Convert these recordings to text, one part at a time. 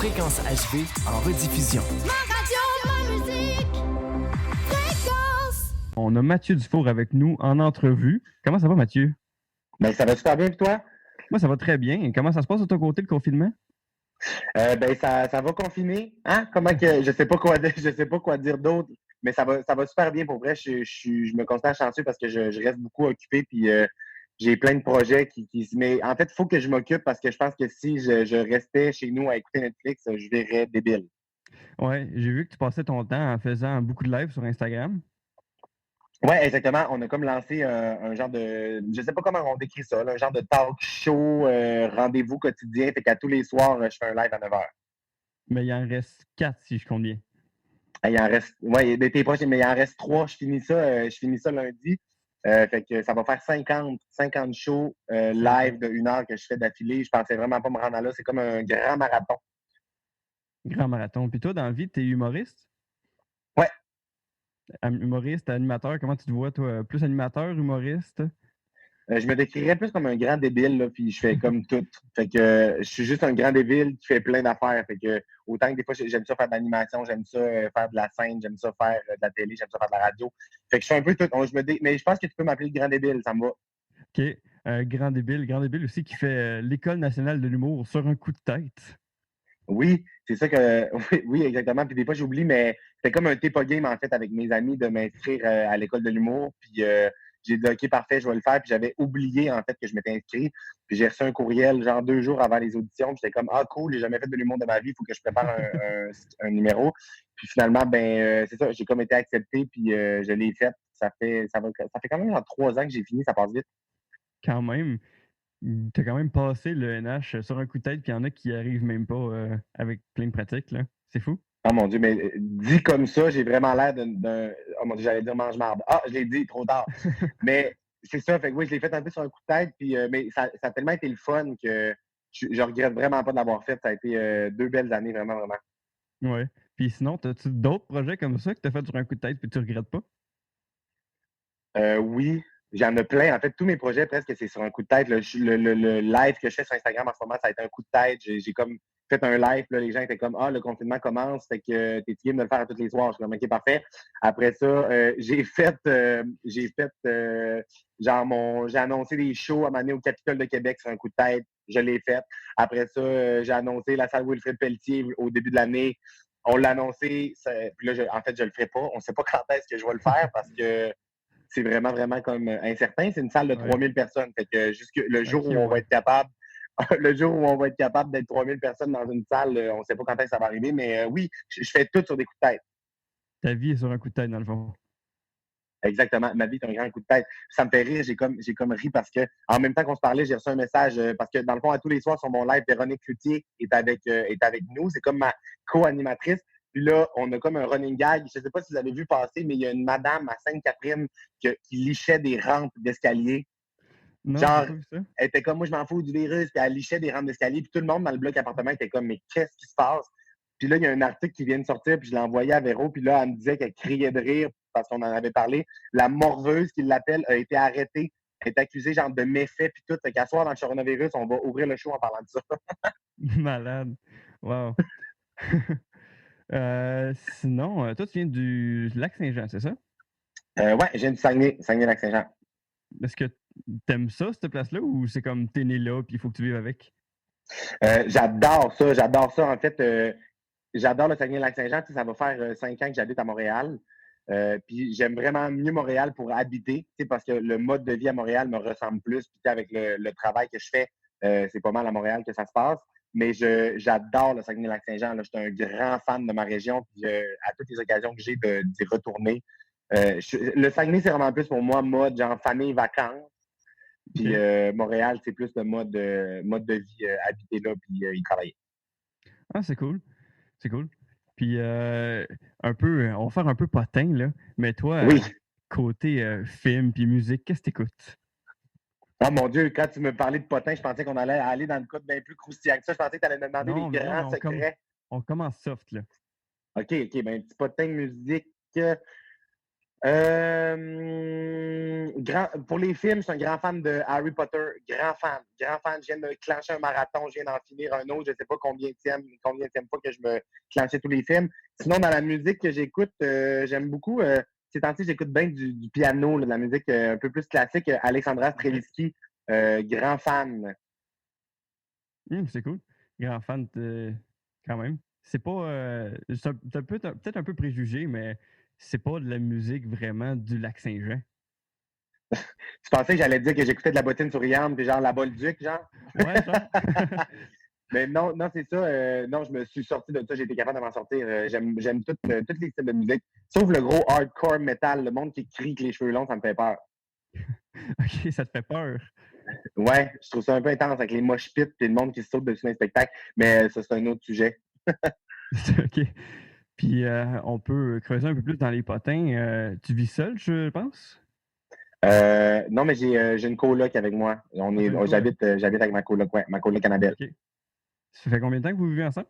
Fréquence HB en rediffusion. Ma radio, ma musique, Fréquence. On a Mathieu Dufour avec nous en entrevue. Comment ça va, Mathieu? Ben, ça va super bien, puis toi? Moi, ça va très bien. Et comment ça se passe de ton côté, le confinement? Ben, ça va confiner. Hein? Comment que. Je sais pas quoi dire d'autre, mais ça va super bien pour vrai. Je me considère chanceux parce que je reste beaucoup occupé, puis j'ai plein de projets mais en fait, il faut que je m'occupe parce que je pense que si je restais chez nous à écouter Netflix, je verrais débile. Ouais, j'ai vu que tu passais ton temps en faisant beaucoup de lives sur Instagram. Ouais, exactement. On a comme lancé un genre de, je sais pas comment on décrit ça, là, un genre de talk show, rendez-vous quotidien. Fait qu'à tous les soirs, je fais un live à 9h. Mais il en reste 4 si je compte bien. Il en reste, ouais, d'été prochain, mais il en reste 3. Je finis ça lundi. Fait que ça va faire 50 shows live de 1 heure que je fais d'affilée. Je pensais vraiment pas me rendre là. C'est comme un grand marathon. Grand marathon. Puis toi, dans la vie, t'es humoriste? Ouais. Humoriste, animateur, comment tu te vois, toi? Plus animateur, humoriste? Je me décrirais plus comme un grand débile, là, puis je fais comme tout. Fait que je suis juste un grand débile qui fait plein d'affaires. Fait que autant que des fois, j'aime ça faire de l'animation, j'aime ça faire de la scène, j'aime ça faire de la télé, j'aime ça faire de la radio. Fait que je fais un peu tout. Mais je pense que tu peux m'appeler le grand débile, ça me va. OK. Grand débile aussi qui fait l'École nationale de l'humour sur un coup de tête. Oui, c'est ça que. Oui, exactement. Puis des fois, j'oublie, mais c'était comme un TEPA game, en fait, avec mes amis de m'inscrire à l'école de l'humour. Puis j'ai dit, OK, parfait, je vais le faire. Puis j'avais oublié, en fait, que je m'étais inscrit. Puis j'ai reçu un courriel, genre 2 jours avant les auditions. Puis j'étais comme, ah, cool, j'ai jamais fait de l'humour de ma vie, il faut que je prépare un numéro. Puis finalement, c'est ça, j'ai comme été accepté, puis je l'ai fait. Ça fait quand même 3 ans que j'ai fini, ça passe vite. Quand même. T'as quand même passé le NH sur un coup de tête, puis il y en a qui n'y arrivent même pas avec plein de pratiques, là. C'est fou. Oh mon Dieu, mais dit comme ça, j'ai vraiment l'air d'un. Oh mon Dieu, j'allais dire mange-marde. Ah, je l'ai dit trop tard. Mais c'est ça, fait que oui, je l'ai fait un peu sur un coup de tête, puis, mais ça a tellement été le fun que je regrette vraiment pas de l'avoir fait. Ça a été 2 belles années, vraiment, vraiment. Ouais. Puis sinon, t'as-tu d'autres projets comme ça que t'as fait sur un coup de tête puis tu regrettes pas? Oui, j'en ai plein. En fait, tous mes projets, presque, c'est sur un coup de tête. Le live que je fais sur Instagram en ce moment, ça a été un coup de tête. J'ai comme fait un live, là, les gens étaient comme, ah, le confinement commence, fait que t'es game de le faire à tous les soirs. Je suis comme, OK, parfait. Après ça, j'ai annoncé des shows à m'amener au Capitole de Québec sur un coup de tête. Je l'ai fait. Après ça, j'ai annoncé la salle Wilfrid Pelletier au début de l'année. On l'a annoncé. Puis là, en fait, je le ferai pas. On sait pas quand est-ce que je vais le faire parce que c'est vraiment, vraiment comme incertain. C'est une salle de 3000 personnes. Fait que jusque le jour où on va être capable, le jour où on va être capable d'être 3000 personnes dans une salle, on ne sait pas quand est-ce que ça va arriver, mais oui, je fais tout sur des coups de tête. Ta vie est sur un coup de tête, dans le fond. Exactement. Ma vie est un grand coup de tête. Ça me fait rire. J'ai comme ri parce que en même temps qu'on se parlait, j'ai reçu un message parce que dans le fond, à tous les soirs sur mon live, Véronique Cloutier est avec nous. C'est comme ma co-animatrice. Puis là, on a comme un running gag. Je ne sais pas si vous avez vu passer, mais il y a une madame à Sainte-Catherine qui lichait des rampes d'escalier. Non, j'ai Genre, pas vu ça. elle était comme, moi, je m'en fous du virus, puis elle lichait des rampes d'escalier, puis tout le monde dans le bloc appartement était comme, mais qu'est-ce qui se passe? Puis là, il y a un article qui vient de sortir, puis je l'ai envoyé à Véro, puis là, elle me disait qu'elle criait de rire parce qu'on en avait parlé. La morveuse, qu'il l'appelle, a été arrêtée. Elle est accusée, genre, de méfaits, puis tout. Fait qu'à soir, dans le coronavirus, on va ouvrir le show en parlant de ça. Malade. Wow. Sinon, toi, tu viens du Lac-Saint-Jean, c'est ça? Ouais, j'ai du Saguenay-Lac-Saint-Jean. Est-ce que t'aimes ça, cette place-là, ou c'est comme t'es né là puis il faut que tu vives avec? J'adore ça, j'adore ça. En fait, j'adore le Saguenay-Lac-Saint-Jean. Tu sais, ça va faire 5 ans que j'habite à Montréal. Puis j'aime vraiment mieux Montréal pour habiter, parce que le mode de vie à Montréal me ressemble plus. Puis avec le travail que je fais, c'est pas mal à Montréal que ça se passe. Mais j'adore le Saguenay-Lac-Saint-Jean. Là. Je suis un grand fan de ma région. Puis à toutes les occasions que j'ai d'y retourner. Le Saguenay, c'est vraiment plus pour moi mode genre famille, vacances. Puis Montréal, c'est plus le mode de vie habiter là puis y travailler. Ah, c'est cool. C'est cool. Puis, on va faire un peu potin, là. Mais toi, Oui. côté film puis musique, qu'est-ce que t'écoutes? Oh mon Dieu, quand tu me parlais de potin, je pensais qu'on allait aller dans le cas bien plus croustillant que ça. Je pensais que tu allais me demander Non, les mais grands secrets. on commence soft, là. OK, ben un petit potin de musique. Pour les films, je suis un grand fan de Harry Potter. Grand fan. Grand fan. Je viens de clencher un marathon, je viens d'en finir un autre. Je ne sais pas combienième fois que je me clenchais tous les films. Sinon, dans la musique que j'écoute, j'aime beaucoup. Ces temps-ci, j'écoute bien du piano, là, de la musique un peu plus classique. Alexandra Strelitzky, grand fan. C'est cool. Grand fan quand même. C'est pas. C'est peut-être un peu préjugé, mais c'est pas de la musique vraiment du Lac-Saint-Jean. Tu pensais que j'allais te dire que j'écoutais de la bottine souriante, puis genre la Bolduc, genre? Ouais, genre. Mais non, c'est ça. Non, je me suis sorti de ça. J'ai été capable de m'en sortir. J'aime tous les styles de musique, sauf le gros hardcore metal. Le monde qui crie avec les cheveux longs, ça me fait peur. OK, ça te fait peur. Ouais, je trouve ça un peu intense avec les mosh pits et le monde qui se saute dessus d'un spectacle. Mais ça, c'est un autre sujet. OK. Puis on peut creuser un peu plus dans les potins. Tu vis seul, je pense? Non, mais j'ai une coloc avec moi. J'habite avec ma coloc, ouais, ma coloc Annabelle. OK. Ça fait combien de temps que vous vivez ensemble?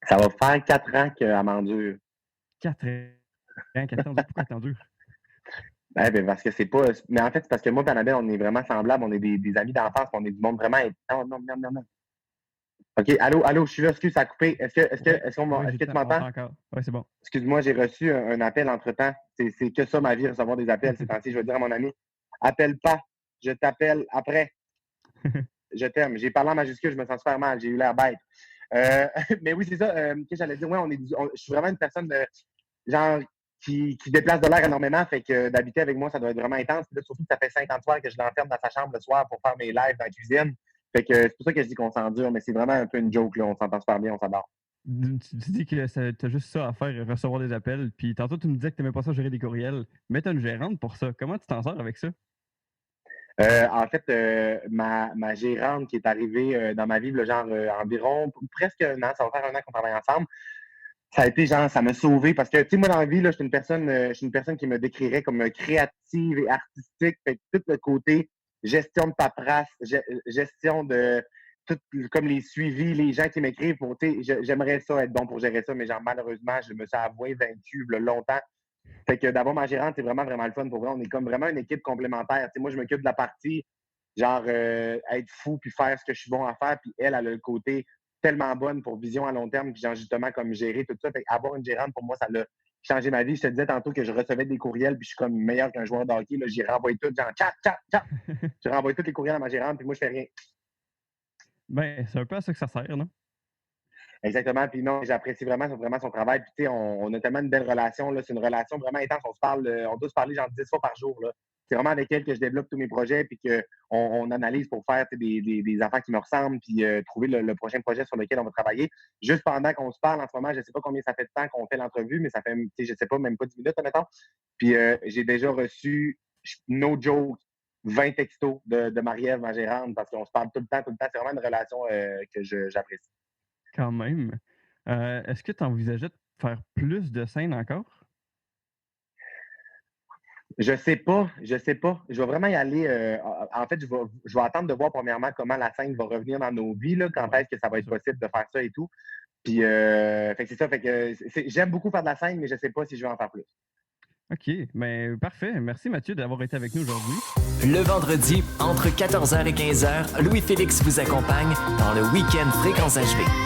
Ça va faire 4 ans qu'elle m'endure. 4 ans. 4 ans. Pourquoi t'endures? Ben parce que c'est pas. Mais en fait, c'est parce que moi et Annabelle, on est vraiment semblables. On est des amis d'enfance. On est du monde vraiment. Non. OK, allô, je suis là, excuse, ça a coupé. Est-ce que tu m'entends? Encore. Oui, c'est bon. Excuse-moi, j'ai reçu un appel entre-temps. C'est que ça, ma vie, recevoir des appels ces temps-ci. Je vais dire à mon ami, appelle pas, je t'appelle après. Je t'aime. J'ai parlé en majuscule, je me sens super mal, j'ai eu l'air bête. Mais oui, c'est ça. Que j'allais dire, ouais, je suis vraiment une personne genre qui déplace de l'air énormément, fait que d'habiter avec moi, ça doit être vraiment intense. Puis là, surtout que ça fait 50 soirs que je l'enferme dans sa chambre le soir pour faire mes lives dans la cuisine. Fait que c'est pour ça que je dis qu'on s'endure, mais c'est vraiment un peu une joke, là. On s'entend super bien, on s'adore. Tu dis que t'as juste ça à faire, recevoir des appels. Puis tantôt, tu me disais que t'aimais pas ça gérer des courriels. Mais t'as une gérante pour ça. Comment tu t'en sors avec ça? En fait, ma gérante qui est arrivée dans ma vie, le genre environ presque un an, ça va faire un an qu'on travaille ensemble. Ça a été genre, ça m'a sauvé parce que, tu sais, moi, dans la vie, là, je suis une personne qui me décrirait comme créative et artistique. Fait que tout le côté gestion de paperasse, gestion de tout, comme les suivis, les gens qui m'écrivent pour, tu sais, j'aimerais ça être bon pour gérer ça, mais genre, malheureusement, je me suis avoué vaincu là, longtemps. Fait que d'avoir ma gérante, c'est vraiment, vraiment le fun pour vrai. On est comme vraiment une équipe complémentaire. Tu sais, moi, je m'occupe de la partie, genre, être fou puis faire ce que je suis bon à faire. Puis elle a le côté tellement bonne pour vision à long terme, puis genre, justement, comme gérer tout ça. Fait avoir une gérante, pour moi, ça l'a changé ma vie. Je te disais tantôt que je recevais des courriels, puis je suis comme meilleur qu'un joueur de hockey. Là, j'y renvoie tout, genre, tcha. Je renvoie tous les courriels à ma gérante, puis moi, je fais rien. Ben, c'est un peu à ça que ça sert, non? Exactement. Puis non, j'apprécie vraiment son travail. Puis tu sais, on a tellement une belle relation. Là. C'est une relation vraiment intense. On doit se parler genre 10 fois par jour. Là. C'est vraiment avec elle que je développe tous mes projets puis qu'on analyse pour faire des affaires qui me ressemblent puis trouver le prochain projet sur lequel on va travailler. Juste pendant qu'on se parle en ce moment, je ne sais pas combien ça fait de temps qu'on fait l'entrevue, mais ça fait, je ne sais pas, même pas 10 minutes, admettons. Puis j'ai déjà reçu, no joke, 20 textos de Marie-Ève, ma gérante, parce qu'on se parle tout le temps. C'est vraiment une relation que j'apprécie. Quand même. Est-ce que tu envisageais de faire plus de scènes encore? Je sais pas. Je vais vraiment y aller. En fait, je vais attendre de voir premièrement comment la scène va revenir dans nos vies, là, quand est-ce que ça va être possible de faire ça et tout. Puis, fait que c'est ça. Fait que j'aime beaucoup faire de la scène, mais je sais pas si je vais en faire plus. OK, mais parfait. Merci Mathieu d'avoir été avec nous aujourd'hui. Le vendredi, entre 14h et 15h, Louis-Félix vous accompagne dans le Week-end Fréquence HV.